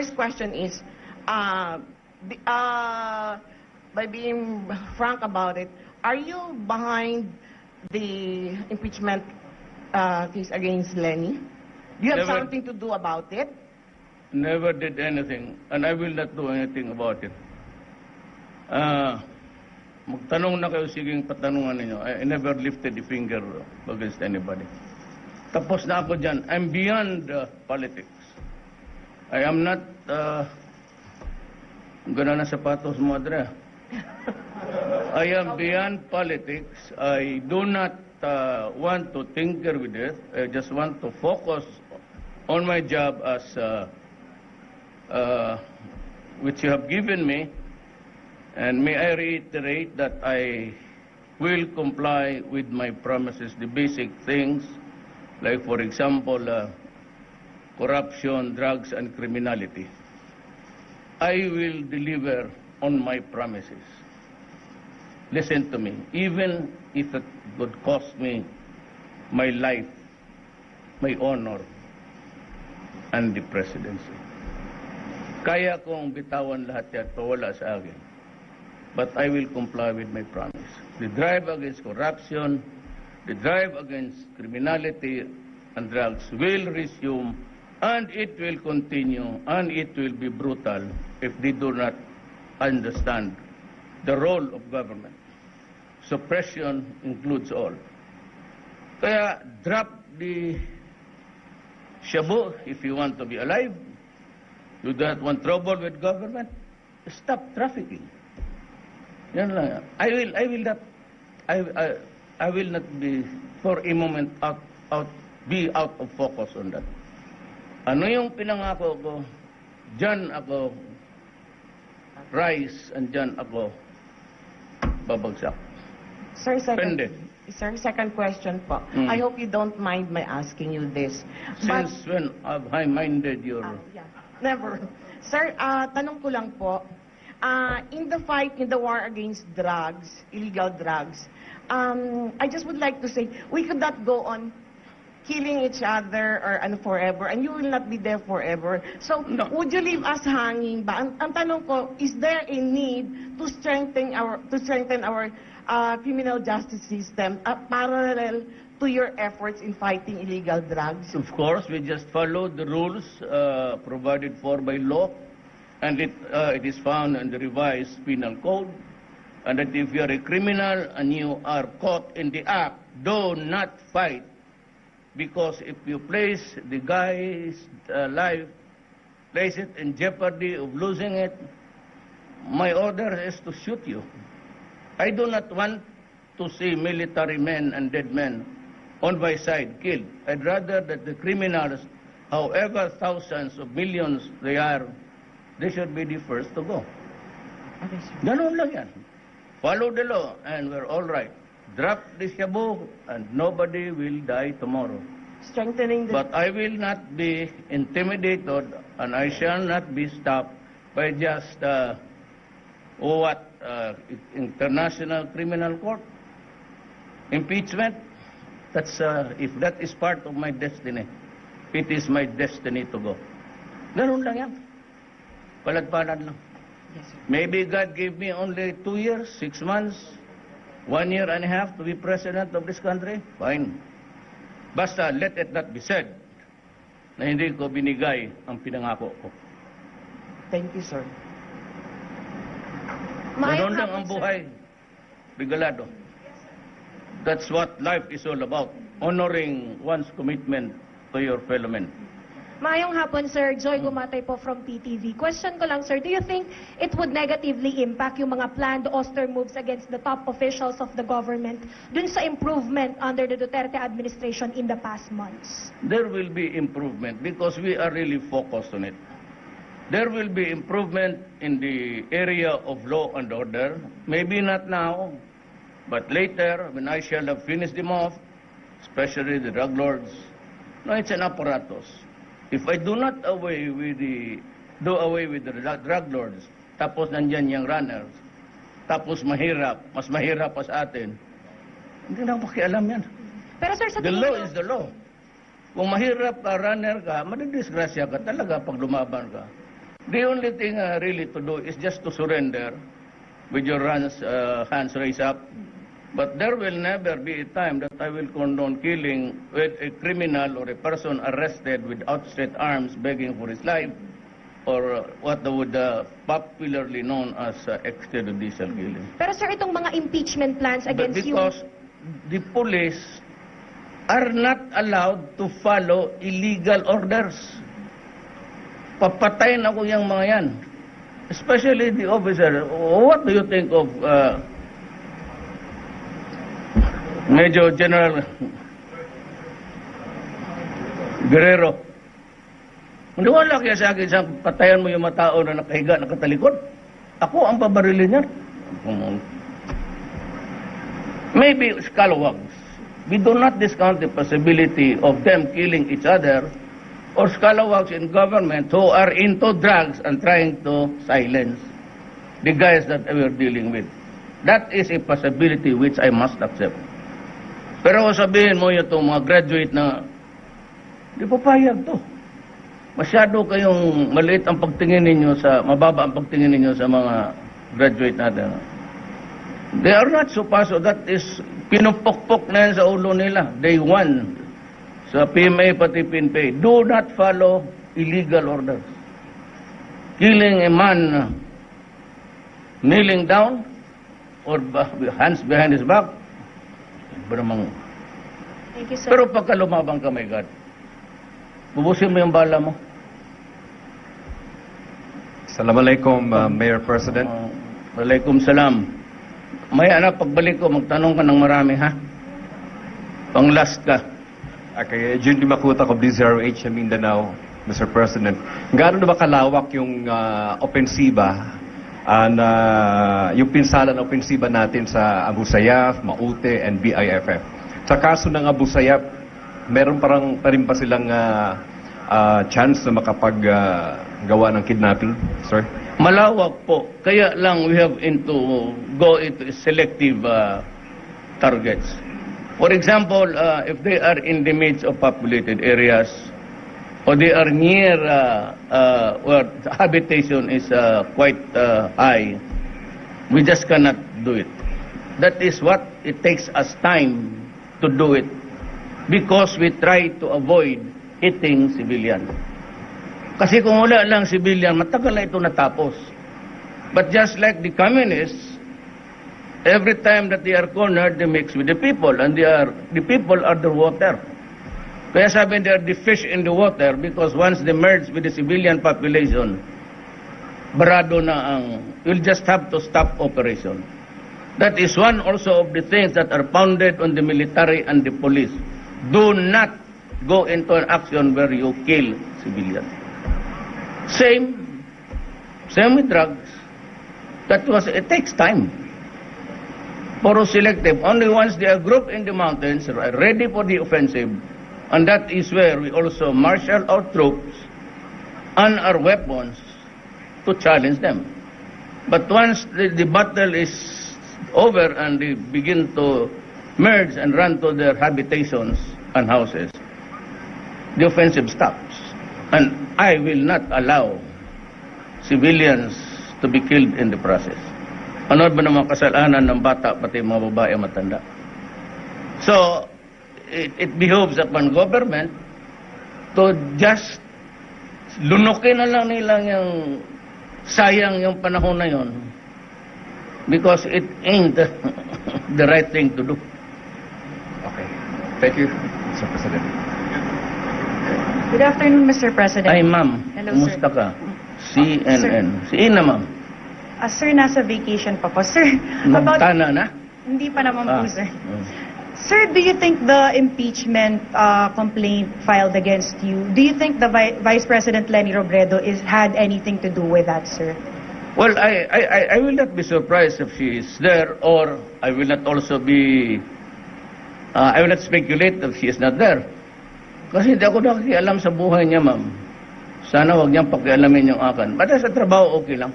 first question is, by being frank about it, are you behind the impeachment case against Lenny? Do you have Never. something to do about it? Never did anything, and I will not do anything about it. Magtanong na kayo, siging patanungan ninyo. I never lifted a finger against anybody. Tapos na ako dyan. I'm beyond politics. I am not, gana na sapatos mo, Adria. I am beyond politics. I do not want to tinker with it. I just want to focus on my job as which you have given me. And may I reiterate that I will comply with my promises, the basic things, like for example, corruption, drugs, and criminality. I will deliver on my promises. Listen to me, even if it would cost me my life, my honor, and the presidency. Kaya kong bitawan lahat yan, pawala sa akin. But I will comply with my promise. The drive against corruption, the drive against criminality and drugs will resume, and it will continue, and it will be brutal if they do not understand the role of government. Suppression includes all. Kaya drop the shabu if you want to be alive. You don't want trouble with government. Stop trafficking. Yan lang. I will not be for a moment be out of focus on that. Ano yung pinangako ko? Diyan ako rise and diyan ako babagsak. Sir, Pended. second question po. I hope you don't mind my asking you this. Since when have I minded your... Yeah. Never. Sir, tanong ko lang po, in the fight, in the war against drugs, illegal drugs, I just would like to say, we could not go on killing each other or forever, and you will not be there forever. So, No. would you leave us hanging ba? Ang tanong ko, is there a need to strengthen our criminal justice system parallel to your efforts in fighting illegal drugs? Of course, we just follow the rules provided for by law, and it is found in the revised penal code. And that if you are a criminal and you are caught in the act, do not fight, because if you place the guy's life, place it in jeopardy of losing it, my order is to shoot you. I do not want to see military men and dead men on my side killed. I'd rather that the criminals, however thousands of millions they are, they should be the first to go. Okay, sir. Ganun lang yan. Follow the law and we're all right. Drop the shabu and nobody will die tomorrow. Strengthening the... But I will not be intimidated and I shall not be stopped by just International Criminal Court. Impeachment, that's if that is part of my destiny, it is my destiny to go. Ganun lang yan. Palad-palad lang. Yes, sir. Maybe God gave me only 2 years, 6 months, 1 year and a half to be president of this country. Fine. Basta let it not be said na hindi ko binigay ang pinangako ko. Thank you, sir. Ganun lang ang buhay. Regalado. That's what life is all about. Honoring one's commitment to your fellow men. Maayong hapon, Sir. Joy Gumatay po from PTV. Question ko lang, sir, do you think it would negatively impact yung mga planned austere moves against the top officials of the government dun sa improvement under the Duterte administration in the past months? There will be improvement because we are really focused on it. There will be improvement in the area of law and order. Maybe not now, but later when I shall have finished them off, especially the drug lords. No, it's an apparatus. If I do not do away with the drug lords, tapos nandyan yung runners, tapos mas mahirap pa sa atin, hindi na pakialam yan. Pero sir, sa The tingin law niyo- is the law. Kung mahirap ka, runner ka, madidisgrasya ka talaga pag lumaban ka. The only thing really to do is just to surrender with your hands raised up. But there will never be a time that I will condone killing with a criminal or a person arrested with outstretched arms begging for his life, or what would popularly known as extrajudicial killing. Pero sir, itong mga impeachment plans But against you... because the police are not allowed to follow illegal orders. Papatayin ako yung mga yan. Especially the officer. What do you think of Major General Guerrero? Wala kaya sa akin sa patayan mo yung mga tao na nakahiga, nakatalikod. Ako ang pabarilin niya. Maybe scalawags. We do not discount the possibility of them killing each other, or scalawags in government who are into drugs and trying to silence the guys that we are dealing with. That is a possibility which I must accept. Pero kung sabihin mo itong mga graduate na, di papayag to. Masyado kayong maliit ang pagtingin ninyo mababa ang pagtingin ninyo sa mga graduate natin. They are not so paso. That is, pinupokpok na yan sa ulo nila. Day one. Sa PMA pati PNP. Do not follow illegal orders. Killing a man kneeling down or hands behind his back. Thank you, sir. Pero pagka lumabang ka, my God, bubusin mo yung bala mo. Assalamualaikum, Mayor President. Walaikum salam. May anak, pagbalik ko, magtanong ka ng marami, ha? Pang last ka. Okay, Jun Dimakuta of DZRH sa Mindanao, Mr. President. Gaano na ba kalawak yung opensiba, yung pinsalan na opensiba natin sa Abu Sayyaf, Maute, and BIFF? Sa kaso ng Abu Sayyaf, meron pa rin ba silang chance na makapaggawa ng kidnapping, sir? Malawak po. Kaya lang we have go into selective targets. For example, if they are in the midst of populated areas, or they are near where the habitation is quite high, we just cannot do it. That is what it takes us time to do it, because we try to avoid hitting civilians. Kasi kung wala lang civilian, matagal na ito natapos. But just like the communists, every time that they are cornered, they mix with the people, and the people are the water. Kaya sabi, they are the fish in the water, because once they merge with the civilian population, barado na you'll just have to stop operation. That is one also of the things that are founded on the military and the police. Do not go into an action where you kill civilians. Same with drugs. It takes time. Puro selective. Only once they are grouped in the mountains, ready for the offensive, and that is where we also marshal our troops and our weapons to challenge them. But once the battle is over and they begin to merge and run to their habitations and houses, the offensive stops. And I will not allow civilians to be killed in the process. Ano ba naman kasalanan ng bata, pati mga babae matanda? So, it behoves upon government to just lunukin na lang nila yung sayang yung panahon na yon, because it ain't the right thing to do. Okay. Thank you, Mr. President. Good afternoon, Mr. President. Ay, ma'am. Hello, Kumusta sir. ka? CNN. Si Ina, ma'am. Sir, nasa vacation pa po. Sir, about... Magtana na? Hindi pa naman po, sir. Mm. Sir, do you think the impeachment complaint filed against you, do you think the Vice President Leni Robredo had anything to do with that, sir? Well, I will not be surprised if she is there, or I will not also be... I will not speculate if she is not there. Kasi hindi ako nakikialam sa buhay niya, ma'am. Sana wag niyang pakialamin yung akin. Basta sa trabaho, okay lang.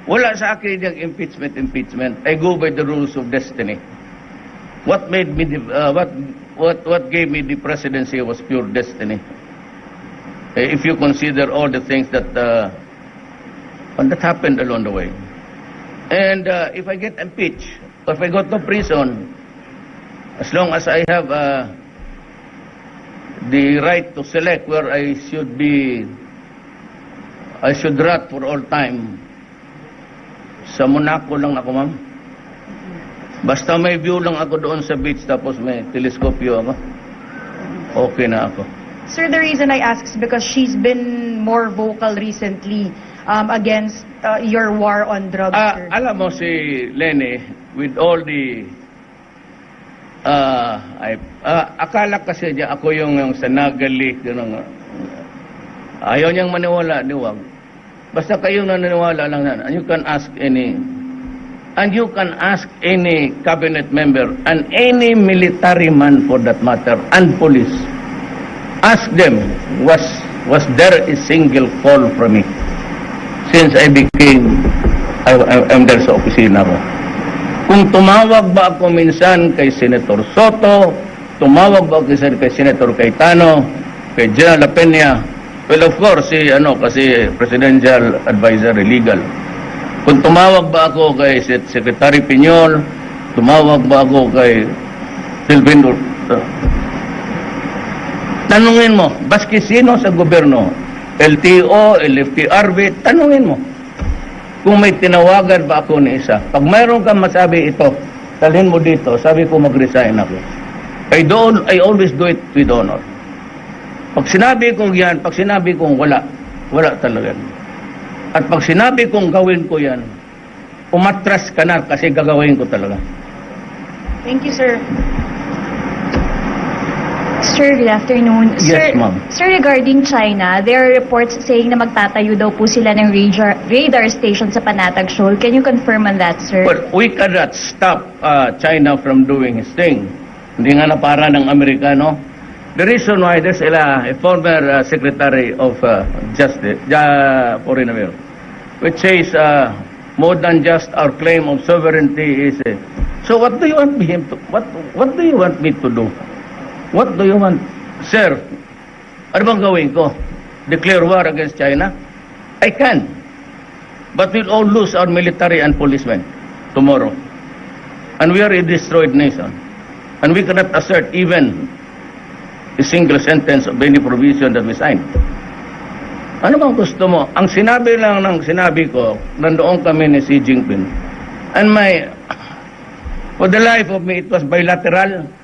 Wala sa akin yung impeachment. I go by the rules of destiny. What made me what gave me the presidency was pure destiny. If you consider all the things that And that happened along the way. And if I get impeached, or if I go to prison, as long as I have the right to select where I should rot for all time, sa Monaco lang ako, ma'am. Basta may view lang ako doon sa beach, tapos may teleskopyo ako, okay na ako. Sir, the reason I ask is because she's been more vocal recently against your war on drugs, sir. Alam mo si Lenny, with all the akala kasi niya ako yung sanagali, ayaw niyang maniwala, niwag. Basta kayong naniniwala lang yan, and you can ask any cabinet member and any military man for that matter, and police. Ask them, was there a single call from me since I'm there sa opisina ko? Kung tumawag ba ako minsan kay Senator Soto, tumawag ba ako kay Senator Cayetano, kay General La Peña, well, of course, kasi presidential advisory legal. Kung tumawag ba ako kay Secretary Piñol, tumawag ba ako kay Silvino, tanungin mo, baski sino sa gobyerno, LTO, LFTRB, tanungin mo. Kung may tinawagan ba ako ni isa. Pag mayroon kang masabi ito, talhin mo dito, sabi ko mag-resign ako. I always do it with honor. Pag sinabi kong yan, pag sinabi kong wala talaga. At pag sinabi kong gawin ko yan, umatras ka na kasi gagawin ko talaga. Thank you, sir. Sir, good afternoon. Yes, ma'am. Sir, regarding China, there are reports saying na magtatayo daw po sila ng radar station sa Panatag Shoal. Can you confirm on that, sir? Well, we cannot stop China from doing his thing. Hindi nga na para ng Amerikano. The reason why there's a former Secretary of Justice, Foreign Affairs, which says more than just our claim of sovereignty is. So what do you want him to? What do you want me to do? What do you want, sir? Ano bang gawin ko? Declare war against China? I can. But we'll all lose our military and policemen tomorrow. And we are a destroyed nation. And we cannot assert even a single sentence of any provision that we signed. Ano bang gusto mo? Ang sinabi lang ng sinabi ko, nandoon kami ni Xi Jinping. And for the life of me, it was bilateral.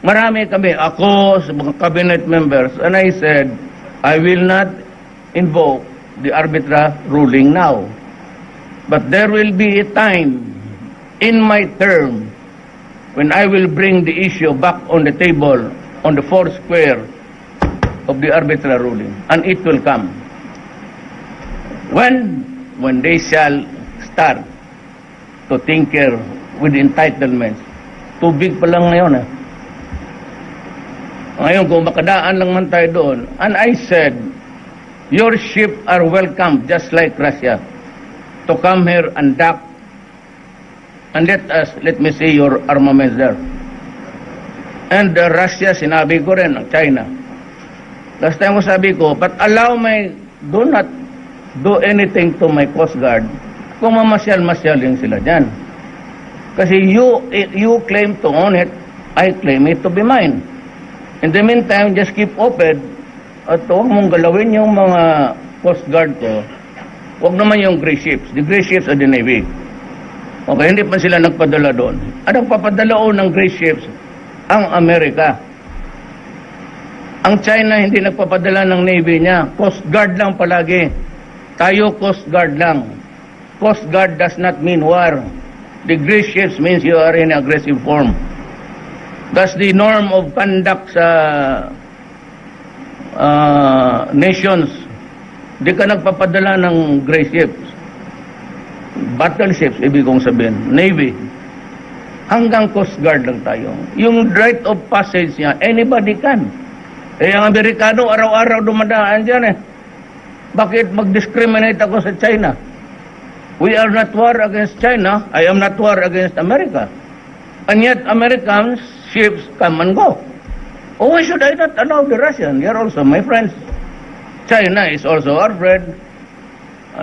Marami kami, ako, sa mga cabinet members, and I said, I will not invoke the arbitra ruling now. But there will be a time in my term when I will bring the issue back on the table on the fourth square of the arbitra ruling, and it will come. When they shall start to tinker with entitlements, tubig pa lang ngayon. Ngayon, kung makadaan lang man tayo doon, and I said, your ship are welcome, just like Russia, to come here and dock, and let me see your armaments there. And Russia, sinabi ko rin, ng China. Last time ko sabi ko, but allow me, do not do anything to my Coast Guard kung mamasyal-masyalin sila dyan. Kasi you claim to own it, I claim it to be mine. In the meantime, just keep open at huwag mong galawin yung mga Coast Guard ko. Huwag naman yung gray ships. The gray ships are the Navy. Okay, hindi pa sila nagpadala doon. Anong papadala ng gray ships? Ang Amerika. Ang China hindi nagpapadala ng Navy niya. Coast Guard lang palagi. Tayo Coast Guard lang. Coast Guard does not mean war. The gray ships means you are in aggressive form. That's the norm of conduct sa nations. Di ka nagpapadala ng gray ships. Battleships, ibig kong sabihin. Navy. Hanggang Coast Guard lang tayo. Yung right of passage niya, anybody can. Ang Amerikano, araw-araw dumadaan dyan eh. Bakit mag-discriminate ako sa China? We are not war against China. I am not war against America. And yet, Americans, ships come and go. Oh, why should I not allow the Russian? They are also my friends. China is also our friend.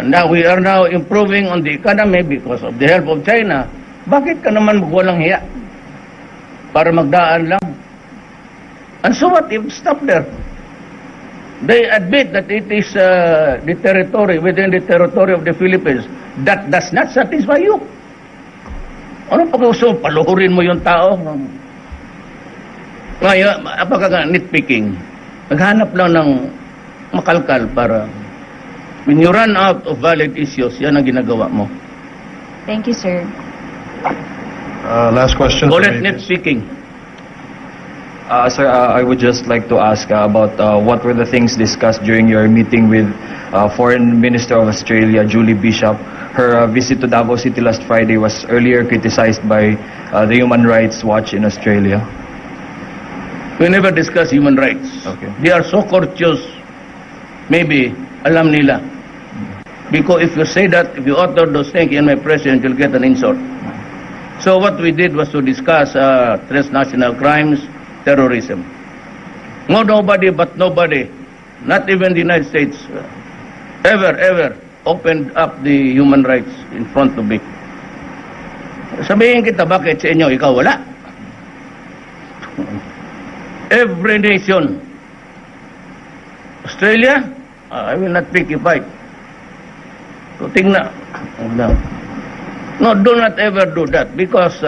Now we are now improving on the economy because of the help of China. Bakit ka naman magwalang hiya? Para magdaan lang. And so what if stop there? They admit that it is the territory, within the territory of the Philippines. That does not satisfy you. Ano pa gusto? Paluhurin mo yung tao? Ngayon, apaka nitpicking. Naghanap lang ng makalkal para when you run out of valid issues, yan ang ginagawa mo. Thank you, sir. Last question. Call for it me, nitpicking. Sir, I would just like to ask about what were the things discussed during your meeting with Foreign Minister of Australia, Julie Bishop. Her visit to Davao City last Friday was earlier criticized by the Human Rights Watch in Australia. We never discuss human rights. Okay. They are so courteous. Maybe, alam nila. Because if you say that, if you utter those things in my presence, you'll get an insult. So what we did was to discuss transnational crimes, terrorism. No, nobody but nobody, not even the United States, ever opened up the human rights in front of me. Sabihin kita, bakit sa inyo, ikaw wala? Every nation. Australia, I will not pick a fight. So, tingnan. No, do not ever do that because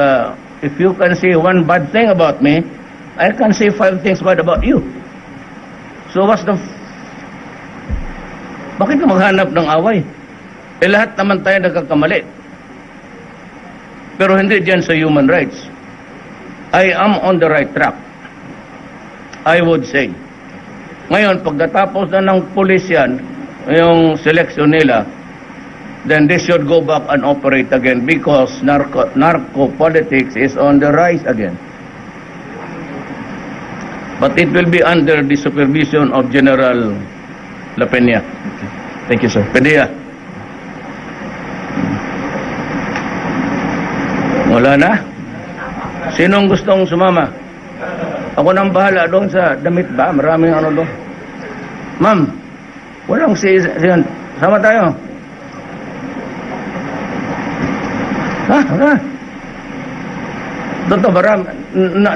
if you can say one bad thing about me, I can say 5 things bad about you. So what's the... Bakit ka maghanap ng away? Eh lahat naman tayo nagkakamali. Pero hindi dyan sa human rights. I am on the right track. I would say. Ngayon, pagkatapos na ng pulis yan, yung selection nila, then they should go back and operate again because narco politics is on the rise again. But it will be under the supervision of General La Peña. Okay. Thank you, sir. Padilla. Wala na? Sinong gustong sumama? Ako nang bahala doon sa damit ba? Maraming ano doon. Ma'am, walang sama tayo. Ha? Totoo,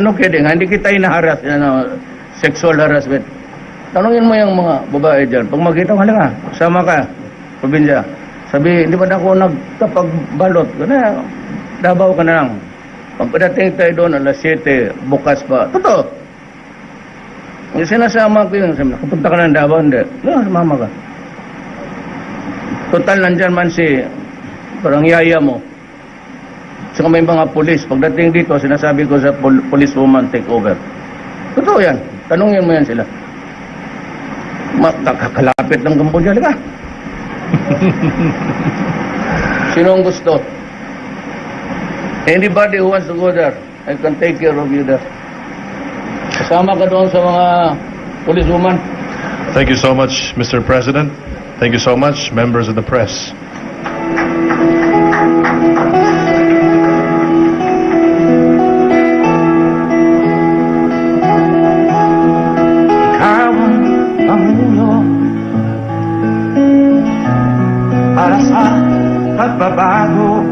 no kidding, hindi kita hinaharas, sexual harassment. Tanungin mo yung mga babae dyan. Pag makita mo, halika, sama ka, probinsya. Sabi, hindi ba na ako nagkapagbalot? Dabaw ka na lang. Pagdating tayo doon, alas 7, bukas pa. Totoo. Yung sinasama ko yun, sabi, nakapunta ka ng Davao, hindi. No, mama ka. Total, nandyan man si, parang yaya mo. Saka may mga polis. Pagdating dito, sinasabi ko sa policewoman, take over. Totoo yan. Tanungin mo yan sila. Kalapit ng Cambodia, halika. Sinong gusto? Anybody who wants to go there, I can take care of you there. Kasama ka doon sa mga policewoman. Thank you so much, Mr. President. Thank you so much, members of the press. Ikaw ang pangulo para sa pagbabago.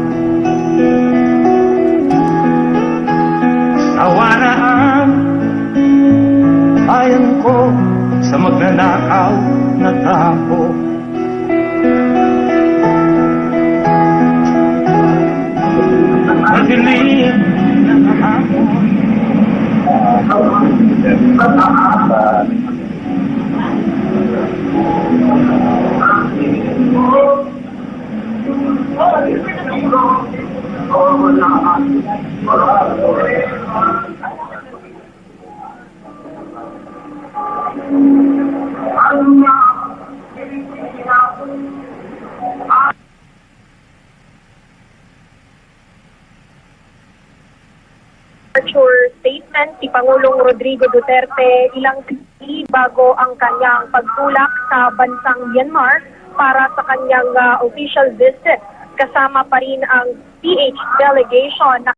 Sawa na ang bayan ko sa magnanakaw na tao. Madilim na hapon. Statement si Pangulong Rodrigo Duterte ilang taon bago ang kanyang pagtulak sa bansang Myanmar para sa kanyang official visit. Kasama pa rin ang PH delegation na